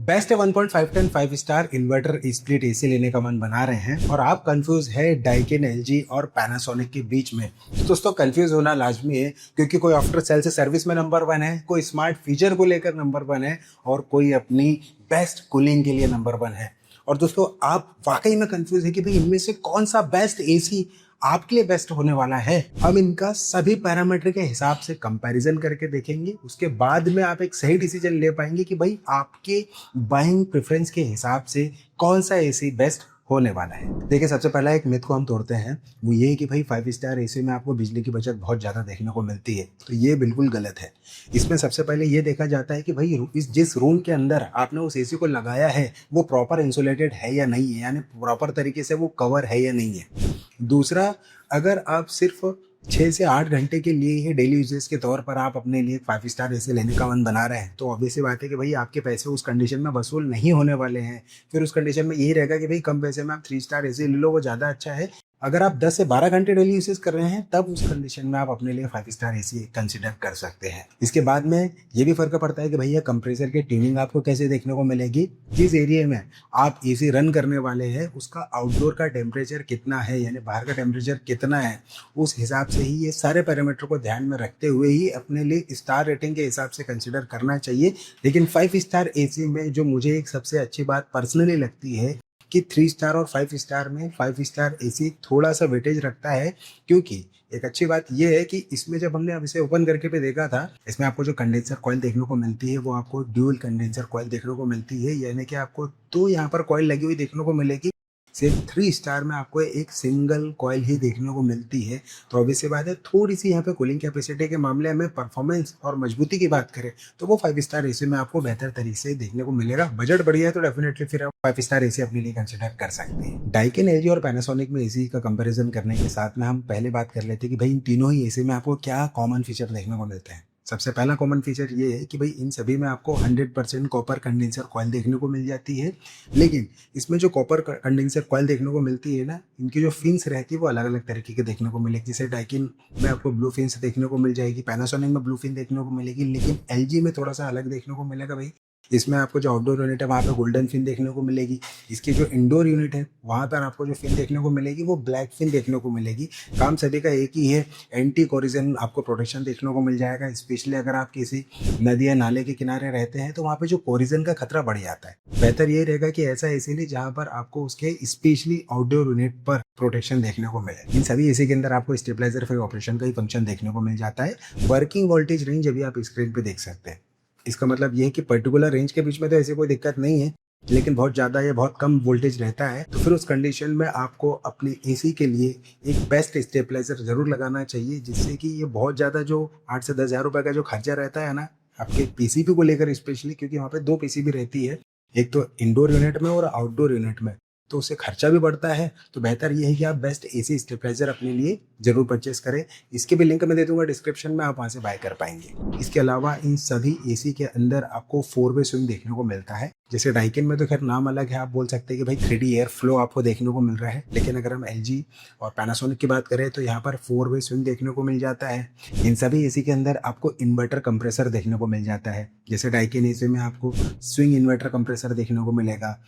Best 1.5 ton 5 star inverter split AC लेने का मन बना रहे हैं और आप कंफ्यूज है डाइकिन, एलजी और पैनासोनिक के बीच में। तो दोस्तों कंफ्यूज होना लाजमी है, क्योंकि कोई आफ्टर सेल से सर्विस में नंबर 1 है, कोई स्मार्ट फीचर को लेकर नंबर 1 है और कोई अपनी बेस्ट कूलिंग के लिए नंबर 1 है। और दोस्तों आप वाकई में कंफ्यूज है कि भाई इनमें से कौन सा बेस्ट एसी आपके लिए बेस्ट होने वाला है। हम इनका सभी पैरामीटर के हिसाब से कंपैरिजन करके देखेंगे, उसके बाद में आप एक सही डिसीजन ले पाएंगे कि भाई आपके बाइंग प्रेफरेंस के हिसाब से कौन सा एसी बेस्ट होने वाला है। देखिए, सबसे पहला एक मिथ को हम तोड़ते हैं, वो ये है कि भाई 5 स्टार एसी में आपको बिजली की बचत बहुत ज़्यादा देखने को मिलती है। तो ये बिल्कुल गलत है। इसमें सबसे पहले ये देखा जाता है कि भाई इस जिस रूम के अंदर आपने उस एसी को लगाया है वो प्रॉपर इंसुलेटेड है या नहीं है, यानी प्रॉपर तरीके से वो कवर है या नहीं है। दूसरा, अगर आप सिर्फ 6 से 8 घंटे के लिए ही डेली यूजेस के तौर पर आप अपने लिए 5 स्टार एसी लेने का मन बना रहे हैं, तो ऑब्वियसली बात है कि भाई आपके पैसे उस कंडीशन में वसूल नहीं होने वाले हैं। फिर उस कंडीशन में यही रहेगा कि भाई कम पैसे में आप 3 स्टार एसी ले लो, वो ज़्यादा अच्छा है। अगर आप 10 से 12 घंटे डेली यूसेज कर रहे हैं, तब उस कंडीशन में आप अपने लिए 5 स्टार एसी कंसिडर कर सकते हैं। इसके बाद में ये भी फर्क पड़ता है कि भैया कंप्रेसर की ट्यूनिंग आपको कैसे देखने को मिलेगी। जिस एरिया में आप एसी रन करने वाले हैं उसका आउटडोर का टेम्परेचर कितना है, यानी बाहर का टेम्परेचर कितना है, उस हिसाब से ही ये सारे पैरामीटर को ध्यान में रखते हुए ही अपने लिए स्टार रेटिंग के हिसाब से कंसिडर करना चाहिए। लेकिन 5 स्टार एसी में जो मुझे एक सबसे अच्छी बात पर्सनली लगती है कि 3 स्टार और 5 स्टार में 5 स्टार एसी थोड़ा सा वेटेज रखता है, क्योंकि एक अच्छी बात यह है कि इसमें जब हमने अब इसे ओपन करके पे देखा था, इसमें आपको जो कंडेंसर कॉइल देखने को मिलती है वो आपको ड्यूल कंडेंसर कॉइल देखने को मिलती है, यानी कि आपको 2 यहाँ पर कॉइल लगी हुई देखने को मिलेगी। सिर्फ 3 स्टार में आपको एक सिंगल कॉइल ही देखने को मिलती है। तो ऑब्वियसली बात है, थोड़ी सी यहाँ पे कूलिंग कैपेसिटी के मामले में परफॉर्मेंस और मजबूती की बात करें तो वो 5 स्टार एसी में आपको बेहतर तरीके से देखने को मिलेगा। बजट बढ़िया है तो डेफिनेटली फिर आप 5 स्टार एसी अपने लिए कंसिडर कर सकते हैं। डाइकिन, एलजी और पैनासोनिक में एसी का कंपेरिजन करने के साथ में हम पहले बात कर लेते हैं कि भाई इन तीनों ही एसी में आपको क्या कॉमन फीचर देखने को मिलते हैं। सबसे पहला कॉमन फीचर ये है कि भाई इन सभी में आपको 100% कॉपर कंडेंसर कॉइल देखने को मिल जाती है। लेकिन इसमें जो कॉपर कंडेंसर कॉइल देखने को मिलती है ना, इनकी जो फिन्स रहती है वो अलग अलग तरीके के देखने को मिलेगी। जैसे डाइकिन में आपको ब्लू फिन्स देखने को मिल जाएगी, पैनासोनिक में ब्लू फिन देखने को मिलेगी, लेकिन एलजी में थोड़ा सा अलग देखने को मिलेगा। भाई इसमें आपको जो आउटडोर यूनिट है वहाँ पे गोल्डन फिन देखने को मिलेगी। इसकी जो इंडोर यूनिट है वहाँ पर आपको जो फिन देखने को मिलेगी वो ब्लैक फिन देखने को मिलेगी। काम सभी का एक ही है, एंटी कोरिजन आपको प्रोटेक्शन देखने को मिल जाएगा। स्पेशली अगर आप किसी नदी या नाले के किनारे रहते हैं तो वहाँ पे जो कोरिजन का खतरा बढ़ जाता है। बेहतर ये रहेगा कि ऐसा एसी ले जहाँ पर आपको उसके स्पेशली आउटडोर यूनिट पर प्रोटेक्शन देखने को मिले। इन सभी एसी के अंदर आपको स्टेबलाइजर फिर ऑपरेशन का ही फंक्शन देखने को मिल जाता है। वर्किंग वोल्टेज रेंज अभी आप स्क्रीन पे देख सकते हैं। इसका मतलब ये है कि पर्टिकुलर रेंज के बीच में तो ऐसी कोई दिक्कत नहीं है, लेकिन बहुत ज़्यादा या बहुत कम वोल्टेज रहता है, तो फिर उस कंडीशन में आपको अपने एसी के लिए एक बेस्ट स्टेबलाइजर ज़रूर लगाना चाहिए, जिससे कि ये बहुत ज़्यादा जो 8 से 10 हज़ार रुपये का जो खर्चा रहता है ना आपके पीसीबी को लेकर स्पेशली, क्योंकि वहाँ पे 2 पीसीबी रहती है, एक तो इंडोर यूनिट में और आउटडोर यूनिट में, तो उससे खर्चा भी बढ़ता है। तो बेहतर ये है कि आप बेस्ट एसी स्टेबलाइजर अपने लिए ज़रूर परचेस करें। इसके भी लिंक मैं दे दूंगा डिस्क्रिप्शन में, आप वहाँ से बाय कर पाएंगे। इसके अलावा इन सभी एसी के अंदर आपको 4 वे स्विंग देखने को मिलता है। जैसे डाइकिन में तो खैर नाम अलग है, आप बोल सकते हैं कि भाई 3D एयर फ्लो आपको देखने को मिल रहा है, लेकिन अगर हम एलजी और पैनासोनिक की बात करें तो यहाँ पर 4 वे स्विंग देखने को मिल जाता है। इन सभी एसी के अंदर आपको इन्वर्टर कंप्रेसर देखने को मिल जाता है। जैसे डाइकिन एसी में आपको स्विंग इन्वर्टर कंप्रेसर देखने को मिलेगा,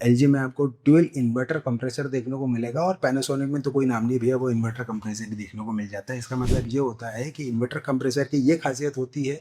एलजी में आपको ड्यूल इन्वर्टर कंप्रेसर देखने को मिलेगा, और पैनासोनिक में तो कोई नाम नहीं भैया, वो इन्वर्टर कंप्रेसर ही देखने को मिल जाता है। इसका मतलब ये होता है कि इन्वर्टर कंप्रेसर की ये खासियत होती है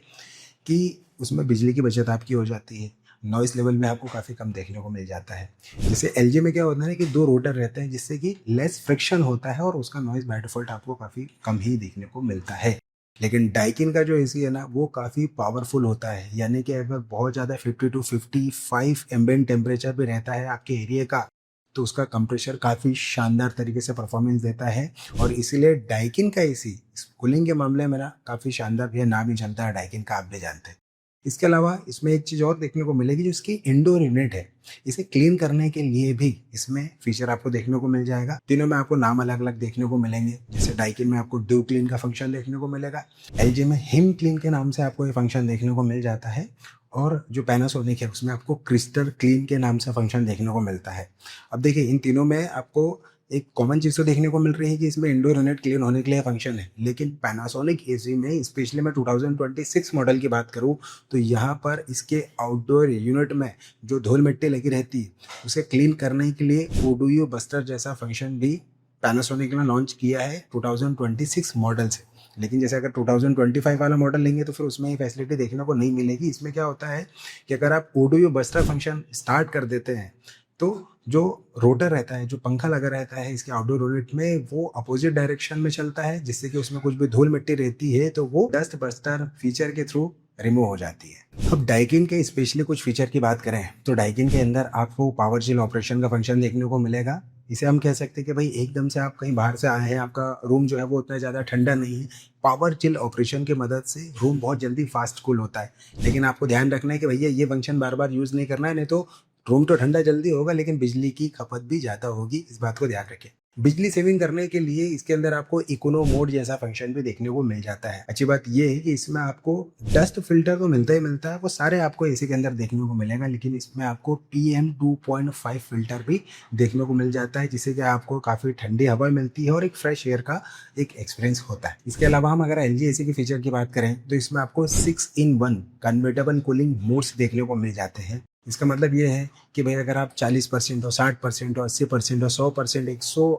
कि उसमें बिजली की बचत आपकी हो जाती है। नॉइस लेवल में आपको काफ़ी कम देखने को मिल जाता है। जैसे एलजी में क्या होता है कि 2 रोटर रहते हैं, जिससे कि लेस फ्रिक्शन होता है और उसका नॉइस बाय डिफॉल्ट आपको काफ़ी कम ही देखने को मिलता है। लेकिन डाइकिन का जो एसी है ना वो काफ़ी पावरफुल होता है, यानी कि अगर बहुत ज़्यादा 50 to 55 एम्बिएंट टेम्परेचर भी रहता है आपके एरिया का, तो उसका कंप्रेशर काफ़ी शानदार तरीके से परफॉर्मेंस देता है। और इसीलिए डाइकिन का एसी कूलिंग के मामले में ना काफ़ी शानदार भी है, नाम ही चलता है डाइकिन का, आप भी जानते हैं। इसके अलावा इसमें एक चीज़ और देखने को मिलेगी, जो इसकी इंडोर यूनिट है, इसे क्लीन करने के लिए भी इसमें फीचर आपको देखने को मिल जाएगा। तीनों में आपको नाम अलग अलग देखने को मिलेंगे। जैसे डाइकिन में आपको ड्यू क्लीन का फंक्शन देखने को मिलेगा, एलजी में हिम क्लीन के नाम से आपको ये फंक्शन देखने को मिल जाता है, और जो पैनासोनिक है उसमें आपको क्रिस्टल क्लीन के नाम से फंक्शन देखने को मिलता है। अब देखिए इन तीनों में आपको एक कॉमन चीज़ तो देखने को मिल रही है कि इसमें इंडोर यूनिट क्लीन होने के लिए फंक्शन है, लेकिन पैनासोनिक एसी में स्पेशली मैं 2026 मॉडल की बात करूं तो यहाँ पर इसके आउटडोर यूनिट में जो धूल मिट्टी लगी रहती है उसे क्लीन करने के लिए ओडोयो बस्टर जैसा फंक्शन भी पैनासोनिक ने लॉन्च किया है 2026 मॉडल से। लेकिन जैसे अगर 2025 वाला मॉडल लेंगे तो फिर उसमें ये फैसिलिटी देखने को नहीं मिलेगी। इसमें क्या होता है कि अगर आप ओडोयो बस्टर फंक्शन स्टार्ट कर देते हैं तो जो रोटर रहता है, जो पंखा लगा रहता है इसके आउटडोर यूनिट में, वो अपोजिट डायरेक्शन में चलता है, जिससे कि उसमें कुछ भी धूल मिट्टी रहती है तो वो डस्ट बस्टर फीचर के थ्रू रिमूव हो जाती है। अब डाइकिन के स्पेशली कुछ फीचर की बात करें तो डाइकिन के अंदर आपको पावर चिल ऑपरेशन का फंक्शन देखने को मिलेगा। इसे हम कह सकते हैं कि भाई एकदम से आप कहीं बाहर से आए हैं, आपका रूम जो है वो उतना ज़्यादा ठंडा नहीं है, पावर चिल ऑपरेशन की मदद से रूम बहुत जल्दी फास्ट कूल होता है। लेकिन आपको ध्यान रखना है कि भैया ये फंक्शन बार बार यूज़ नहीं करना है, नहीं तो रूम तो ठंडा जल्दी होगा लेकिन बिजली की खपत भी ज़्यादा होगी, इस बात को ध्यान रखें। बिजली सेविंग करने के लिए इसके अंदर आपको इकोनो मोड जैसा फंक्शन भी देखने को मिल जाता है। अच्छी बात यह है कि इसमें आपको डस्ट फिल्टर तो मिलता ही मिलता है, वो सारे आपको एसी के अंदर देखने को मिलेगा, लेकिन इसमें आपको PM 2.5 फिल्टर भी देखने को मिल जाता है, जिससे कि आपको काफ़ी ठंडी हवा मिलती है और एक फ्रेश एयर का एक एक्सपीरियंस होता है। इसके अलावा हम अगर LG एसी के फीचर की बात करें तो इसमें आपको 6-in-1 कन्वर्टेबल कूलिंग मोड्स देखने को मिल जाते हैं। इसका मतलब ये है कि भाई अगर आप 40% हो, 60% हो, 80% हो, 100%,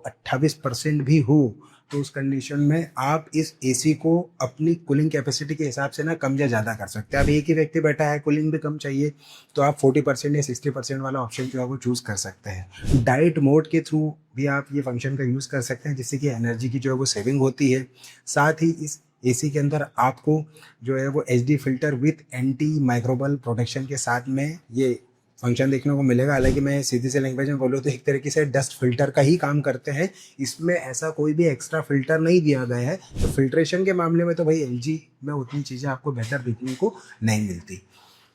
128% भी हो तो उस कंडीशन में आप इस एसी को अपनी कूलिंग कैपेसिटी के हिसाब से ना कम या ज़्यादा कर सकते हैं। अब एक ही व्यक्ति बैठा है, कूलिंग भी कम चाहिए तो आप 40% या 60% वाला ऑप्शन जो है वो चूज़ कर सकते हैं। डाइट मोड के थ्रू भी आप ये फंक्शन का यूज़ कर सकते हैं, जिससे कि एनर्जी की जो है वो सेविंग होती है। साथ ही इस एसी के अंदर आपको जो है वो HD filter with anti microbial protection के साथ में ये फंक्शन देखने को मिलेगा। हालांकि मैं सीधी से लैंग्वेज में बोलूँ तो एक तरीके से डस्ट फिल्टर का ही काम करते हैं, इसमें ऐसा कोई भी एक्स्ट्रा फिल्टर नहीं दिया गया है। तो फिल्ट्रेशन के मामले में तो भाई LG में उतनी चीज़ें आपको बेहतर देखने को नहीं मिलती।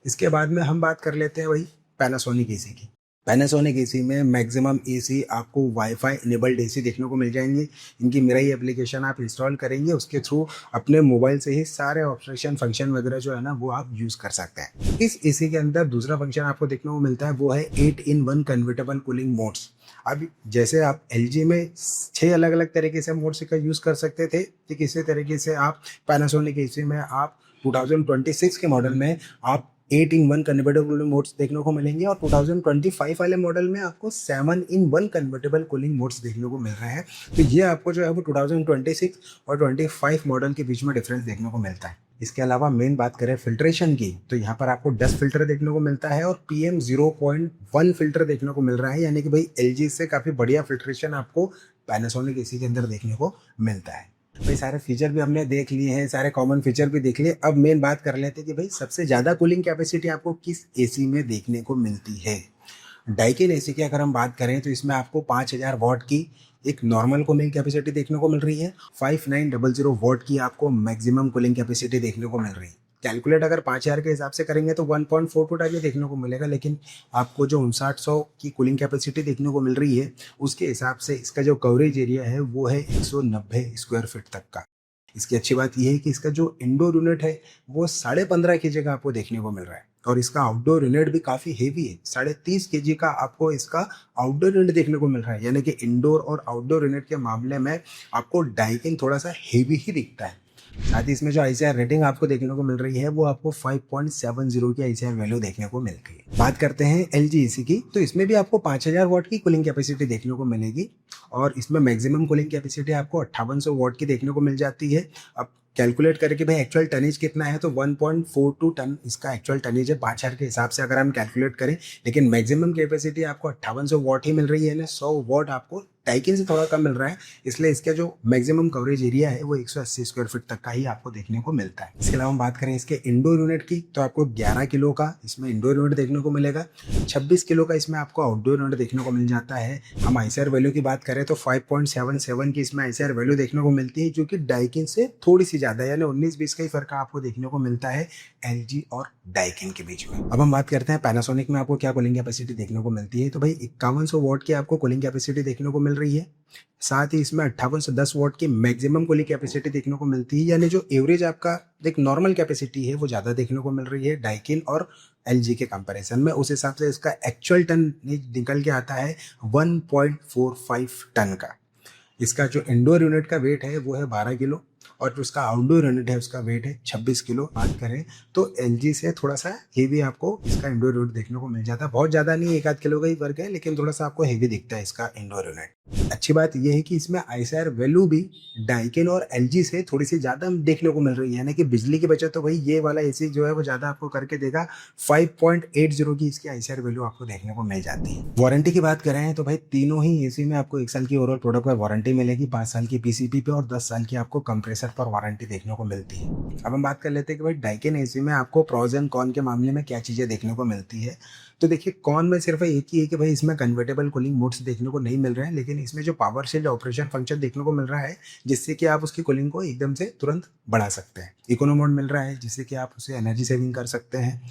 इसके बाद में हम बात कर लेते हैं भाई पैनासोनिक एसी की। पैनासोनिक एसी में मैक्सिमम एसी आपको वाईफाई इनेबल्ड एसी देखने को मिल जाएंगे। इनकी मिराई एप्लीकेशन आप इंस्टॉल करेंगे, उसके थ्रू अपने मोबाइल से ही सारे ऑपरेशन फंक्शन वगैरह जो है ना वो आप यूज़ कर सकते हैं। इस एसी के अंदर दूसरा फंक्शन आपको देखने को मिलता है वो है 8-in-1 कन्वर्टेबल कूलिंग मोड्स। अब जैसे आप LG में 6 अलग अलग तरीके से मोड्स का यूज़ कर सकते थे, ठीक इसी तरीके से आप पैनासोनिक एसी में आप 2026 के मॉडल में आप 8-in-1 कन्वर्टेबल कूलिंग मोड्स देखने को मिलेंगे और 2025 वाले मॉडल में आपको 7-in-1 कन्वर्टेबल कूलिंग मोड्स देखने को मिल रहे हैं। तो ये आपको जो है वो 2026 और 25 मॉडल के बीच में डिफरेंस देखने को मिलता है। इसके अलावा मेन बात करें फिल्ट्रेशन की तो यहाँ पर आपको डस्ट फिल्टर देखने को मिलता है और PM 0.1 फिल्टर देखने को मिल रहा है, यानी कि भाई LG से काफ़ी बढ़िया फिल्ट्रेशन आपको पैनासोनिक एसी के अंदर देखने को मिलता है। भाई सारे फीचर भी हमने देख लिए हैं, सारे कॉमन फीचर भी देख लिए। अब मेन बात कर लेते हैं कि भाई सबसे ज़्यादा कूलिंग कैपेसिटी आपको किस एसी में देखने को मिलती है। डाइकिन एसी की अगर हम बात करें तो इसमें आपको 5000 वाट की एक नॉर्मल कूलिंग कैपेसिटी देखने को मिल रही है, 5900 वाट की आपको मैक्सिमम कूलिंग कैपेसिटी देखने को मिल रही है। कैलकुलेट अगर 5000 के हिसाब से करेंगे तो 1.42 टाइप देखने को मिलेगा, लेकिन आपको जो 5900 की कूलिंग कैपेसिटी देखने को मिल रही है उसके हिसाब से इसका जो कवरेज एरिया है वो है 190 स्क्वायर फीट तक का। इसकी अच्छी बात यह है कि इसका जो इंडोर यूनिट है वो 15.5 kg का आपको देखने को मिल रहा है और इसका आउटडोर यूनिट भी काफ़ी हेवी है, 30.5 kg का आपको इसका आउटडोर यूनिट देखने को मिल रहा है। यानी कि इंडोर और आउटडोर यूनिट के मामले में आपको डाइकिन थोड़ा सा हेवी ही दिखता है। साथ ही इसमें जो ICR रेटिंग आपको देखने को मिल रही है वो आपको 5.70 की ICR वैल्यू देखने को मिलती है। बात करते हैं LG एसी की तो इसमें भी आपको 5000 वाट की कूलिंग कैपेसिटी देखने को मिलेगी और इसमें मैक्सिमम कूलिंग कैपेसिटी आपको 5800 वाट की देखने को मिल जाती है। अब कैलकुलेट करें कि भाई एक्चुअल टनेज कितना है तो 1.42 टन इसका एक्चुअल टनेज है 5000 के हिसाब से अगर हम कैलकुलेट करें, लेकिन मैक्सिमम कैपेसिटी आपको 5800 वाट ही मिल रही है ना, 100 वाट आपको डाइकिन से थोड़ा कम मिल रहा है, इसलिए इसका जो मैक्सिमम कवरेज एरिया है वो 180 स्क्वायर फीट तक का ही आपको देखने को मिलता है। इसके अलावा हम बात करें इसके इंडोर यूनिट की तो आपको 11 किलो का इसमें इंडोर यूनिट देखने को मिलेगा, 26 किलो का इसमें आपको आउटडोर यूनिट देखने को मिल जाता है। हम ICR वैल्यू की बात करें तो 5.77 की इसमें ICR वैल्यू देखने को मिलती है, जो कि डाइकिन से थोड़ी सी ज़्यादा यानी 19-20 का ही फर्क आपको देखने को मिलता है LG और डाइकिन के बीच में। अब हम बात करते हैं पैनासोनिक में आपको क्या कूलिंग कैपेसिटी देखने को मिलती है। तो भाई 5100 वॉट की आपको कूलिंग कैपेसिटी देखने को मिल रही है। साथ ही इसमें 5810 वॉट की मैक्सिमम कूलिंग कैपेसिटी देखने को मिलती है, यानी जो एवरेज आपका एक नॉर्मल कैपेसिटी है वो ज़्यादा देखने को मिल रही है डाइकिन और एलजी के कंपैरिजन में। उस हिसाब से इसका एक्चुअल टन निकल के आता है 1.45 टन का। इसका जो इंडोर यूनिट का वेट है वो है 12 किलो और जो उसका आउटडोर यूनिट है उसका वेट है 26 किलो। बात करें तो एलजी से थोड़ा सा हेवी आपको इसका इंडोर यूनिट देखने को मिल जाता है। बहुत ज़्यादा नहीं, 1-8 किलो का ही फर्क है, लेकिन थोड़ा सा आपको हेवी दिखता है इसका इंडोर यूनिट। अच्छी बात यह है कि इसमें आईसीआर वैल्यू भी डाइकिन और एलजी से थोड़ी सी ज़्यादा देखने को मिल रही है, यानी कि बिजली की बचत तो भाई ये वाला एसी जो है वो ज़्यादा आपको करके देगा। 5.80 की इसकी आईसीआर वैल्यू आपको देखने को मिल जाती है। वारंटी की बात करें तो भाई तीनों ही एसी में आपको 1 साल की ओवरऑल प्रोडक्ट पर वारंटी मिलेगी, 5 साल की पीसीपी पे और 10 साल की आपको कंप्रेसर पर वारंटी देखने को मिलती है। अब हम बात कर लेते हैं कि भाई डाइकिन एसी में आपको प्रोज एंड कॉन के मामले में क्या चीज़ें देखने को मिलती है। तो देखिए कॉन में सिर्फ एक ही है कि भाई इसमें कन्वर्टेबल कूलिंग मोड्स देखने को नहीं मिल रहे हैं, लेकिन इसमें जो पावर शील्ड ऑपरेशन फंक्शन देखने को मिल रहा है जिससे कि आप उसकी कूलिंग को एकदम से तुरंत बढ़ा सकते हैं। इकोनो मोड मिल रहा है जिससे कि आप उसे एनर्जी सेविंग कर सकते हैं।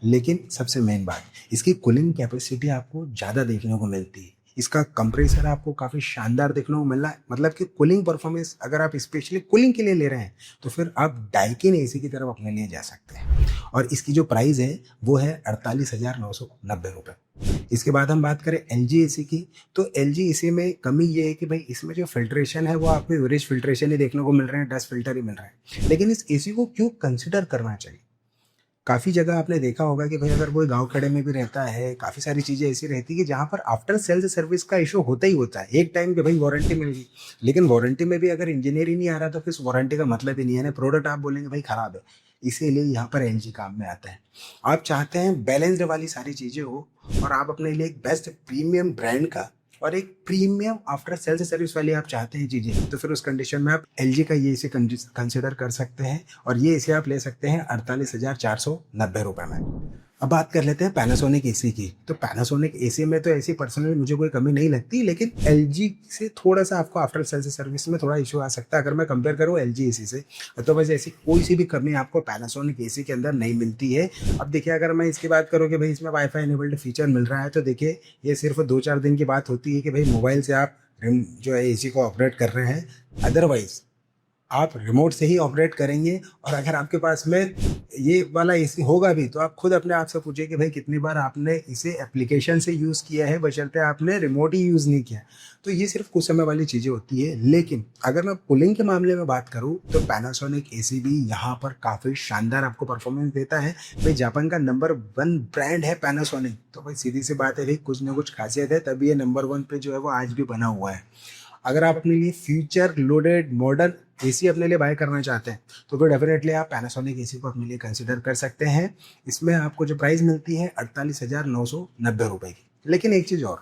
लेकिन सबसे मेन बात, इसकी कूलिंग कैपेसिटी आपको ज़्यादा देखने को मिलती है। इसका कंप्रेसर आपको काफ़ी शानदार देखने को मिल रहा है, मतलब कि कूलिंग परफॉर्मेंस अगर आप स्पेशली कूलिंग के लिए ले रहे हैं तो फिर आप डाइकिन एसी की तरफ अपने लिए जा सकते हैं। और इसकी जो प्राइस है वो है 48,990 रुपये। इसके बाद हम बात करें एलजी एसी की, तो एलजी एसी में कमी ये है कि भाई इसमें जो फिल्ट्रेशन है वो आपको एवरेज फिल्ट्रेशन ही देखने को मिल रहे हैं, डस्ट फिल्टर ही मिल रहा है। लेकिन इस एसी को क्यों कंसिडर करना चाहिए? काफ़ी जगह आपने देखा होगा कि भाई अगर कोई गांव खड़े में भी रहता है, काफ़ी सारी चीज़ें ऐसी रहती है कि जहाँ पर आफ्टर सेल्स सर्विस का इशू होता ही होता है। एक टाइम पे भाई वारंटी मिल गई, लेकिन वारंटी में भी अगर इंजीनियर ही नहीं आ रहा तो फिर वारंटी का मतलब ही नहीं है ना, प्रोडक्ट आप बोलेंगे भाई ख़राब है। इसीलिए यहाँ पर एलजी काम में आता है। आप चाहते हैं बैलेंस्ड वाली सारी चीज़ें हो और आप अपने लिए एक बेस्ट प्रीमियम ब्रांड का और एक प्रीमियम आफ्टर सेल्स सर्विस वाली आप चाहते हैं चीज़ें, तो फिर उस कंडीशन में आप एलजी का ये इसे कंसिडर कर सकते हैं और ये इसे आप ले सकते हैं 48,490 रुपये में। अब बात कर लेते हैं पैनासोनिक एसी की। तो पैनासोनिक एसी में तो ऐसी पर्सनली मुझे कोई कमी नहीं लगती, लेकिन एलजी से थोड़ा सा आपको आफ्टर सेल्स सर्विस में थोड़ा इशू आ सकता है अगर मैं कंपेयर करूँ एलजी एसी से। तो वैसे ऐसी कोई सी भी कमी आपको पैनासोनिक एसी के अंदर नहीं मिलती है। अब देखिए अगर मैं इसकी बात करूँ कि भाई इसमें वाईफाई इनेबल्ड फीचर मिल रहा है, तो देखिए ये सिर्फ 2-4 दिन की बात होती है कि भाई मोबाइल से आप जो है एसी को ऑपरेट कर रहे हैं, अदरवाइज आप रिमोट से ही ऑपरेट करेंगे। और अगर आपके पास में ये वाला एसी होगा भी तो आप खुद अपने आप से पूछिए कि भाई कितनी बार आपने इसे एप्लीकेशन से यूज़ किया है, बशर्ते आपने रिमोट ही यूज़ नहीं किया। तो ये सिर्फ कुछ समय वाली चीज़ें होती है। लेकिन अगर मैं कूलिंग के मामले में बात करूँ तो पैनासोनिक एसी भी यहाँ पर काफ़ी शानदार आपको परफॉर्मेंस देता है। भाई जापान का नंबर 1 ब्रांड है पैनासोनिक, तो भाई सीधी सी बात है भाई कुछ ना कुछ खासियत है, तभी ये नंबर 1 पे जो है वो आज भी बना हुआ है। अगर आप अपने लिए फ्यूचर लोडेड मॉडर्न एसी अपने लिए बाय करना चाहते हैं तो फिर डेफिनेटली आप पैनासोनिक एसी को अपने लिए कंसिडर कर सकते हैं। इसमें आपको जो प्राइस मिलती है 48,990 रुपये की। लेकिन एक चीज़ और,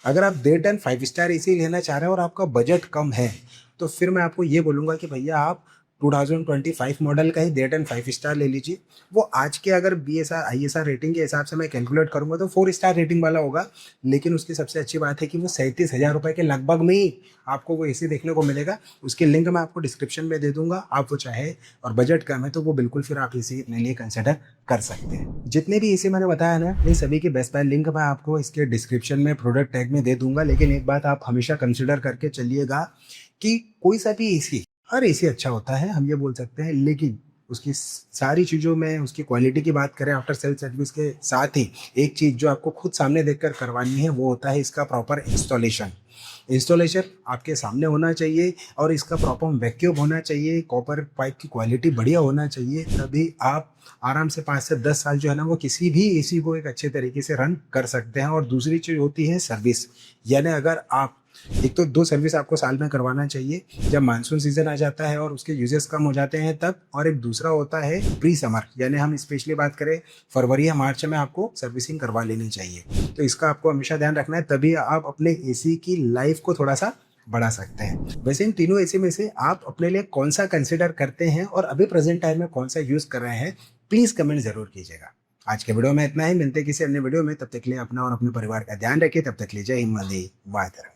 अगर आप डेट एंड 5 स्टार एसी लेना चाह रहे हैं और आपका बजट कम है तो फिर मैं आपको ये बोलूँगा कि भैया आप 2025 मॉडल का ही डेट एंड 5 स्टार ले लीजिए। वो आज के अगर BSR ISR रेटिंग के हिसाब से मैं कैलकुलेट करूँगा तो 4 स्टार रेटिंग वाला होगा। लेकिन उसकी सबसे अच्छी बात है कि वो 37,000 रुपये के लगभग में ही आपको वो एसी देखने को मिलेगा। उसकी लिंक मैं आपको डिस्क्रिप्शन में दे दूंगा। आप वो चाहे और बजट कम है तो वो बिल्कुल फिर आप एसी अपने लिए कंसिडर कर सकते हैं। जितने भी एसी मैंने बताया ना, इन सभी की बेस्ट बाय लिंक मैं आपको इसके डिस्क्रिप्शन में प्रोडक्ट टैग में दे दूंगा। लेकिन एक बात आप हमेशा कंसिडर करके चलिएगा कि कोई सा भी एसी, हर एसी अच्छा होता है हम ये बोल सकते हैं, लेकिन उसकी सारी चीज़ों में उसकी क्वालिटी की बात करें आफ्टर सेल सर्विस के साथ ही एक चीज़ जो आपको खुद सामने देखकर करवानी है वो होता है इसका प्रॉपर इंस्टॉलेशन आपके सामने होना चाहिए और इसका प्रॉपर वैक्यूम होना चाहिए, कॉपर पाइप की क्वालिटी बढ़िया होना चाहिए। तभी आप आराम से 5 से 10 साल जो है ना वो किसी भी एसी को एक अच्छे तरीके से रन कर सकते हैं। और दूसरी चीज़ होती है सर्विस, यानी अगर आप एक तो 2 सर्विस आपको साल में करवाना चाहिए, जब मानसून सीजन आ जाता है और उसके यूजेस कम हो जाते हैं तब, और एक दूसरा होता है प्री समर, यानी हम स्पेशली बात करें फरवरी या मार्च में आपको सर्विसिंग करवा लेनी चाहिए। तो इसका आपको हमेशा ध्यान रखना है, तभी आप अपने एसी की लाइफ को थोड़ा सा बढ़ा सकते हैं। वैसे इन तीनों एसी में से आप अपने लिए कौन सा कंसिडर करते हैं और अभी प्रेजेंट टाइम में कौन सा यूज़ कर रहे हैं, प्लीज़ कमेंट ज़रूर कीजिएगा। आज के वीडियो में इतना ही, मिलते हैं किसी अन्य वीडियो में। तब तक के लिए अपना और अपने परिवार का ध्यान रखिए। तब तक के लिए जय हिंद, वंदे मातरम।